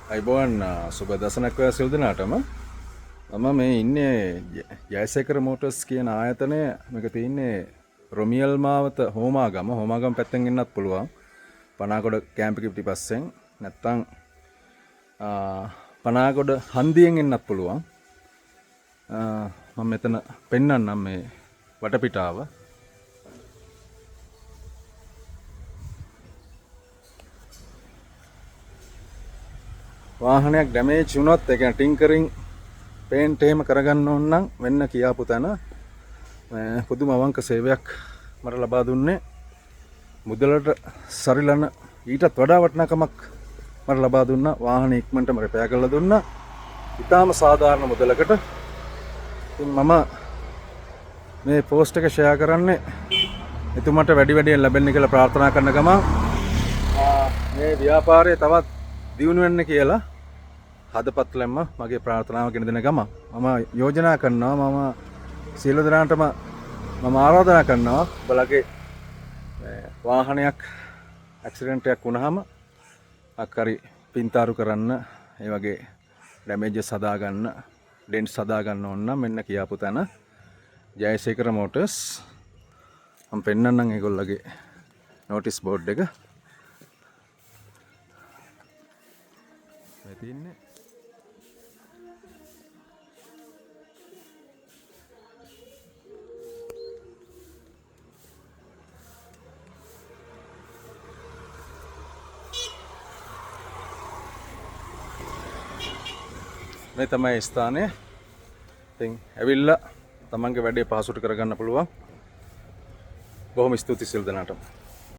අයිබෝන් සුබ දසනක් ඔය සියලු දෙනාටම මම මේ ඉන්නේ ජයසේකර මෝටර්ස් කියන ආයතනය මේක තියෙන්නේ රොමියල් මාවත හෝමාගම පැත්තෙන් එන්නත් පුළුවන් පනාගොඩ කැම්ප් එක පිටිපස්සෙන් නැත්තම් පනාගොඩ හන්දියෙන් එන්නත් පුළුවන් මම මෙතන පෙන්නන්නම් මේ වටපිටාව වාහනයක් ඩැමේජ් වුණොත් ඒ කියන්නේ ටින්කරින් පේන්ට් එහෙම කරගන්න ඕන නම් වෙන්න කියාපු තැන පුදුම අවංක සේවයක් මට ලබා දුන්නේ මුදලට සරිලන ඊටත් වඩා වටිනාකමක් මට ලබා දුන්නා වාහන ඉක්මනටම රිපෙයාර් කරලා දුන්නා ඉතාම සාධාරණ මුදලකට ඉතින් මම මේ පෝස්ට් එක ෂෙයා කරන්නේ එතුමට වැඩියෙන් ලැබෙන්න කියලා ප්‍රාර්ථනා කරන ගමන් මේ ව්‍යාපාරය තවත් දියුණු වෙන්න කියලා හදපත්ලෙන්ම මගේ ප්‍රාර්ථනාව ගෙන දෙන ගම මම යෝජනා කරනවා මම සියලු දෙනාටම මම ආරාධනා කරනවා බලගේ වාහනයක් ඇක්සිඩන්ට් එකක් වුණාම අක්කරි පින්තාරු කරන්න ඒ වගේ ඩැමේජස් හදා ගන්න ඩෙන්ට්ස් හදා ගන්න ඕන නම් මෙන්න කියාපු තැන ජයසේකර මෝටර්ස් මම පෙන්නන්නම් ඒගොල්ලගේ නෝටිස් බෝඩ් එක තින්නේ මේ තමයි ස්ථානය. ඉතින් ඇවිල්ලා තමන්ගේ වැඩේ පහසුට කරගන්න පුළුවන්. බොහොම ස්තුතියි සියලු දෙනාටම.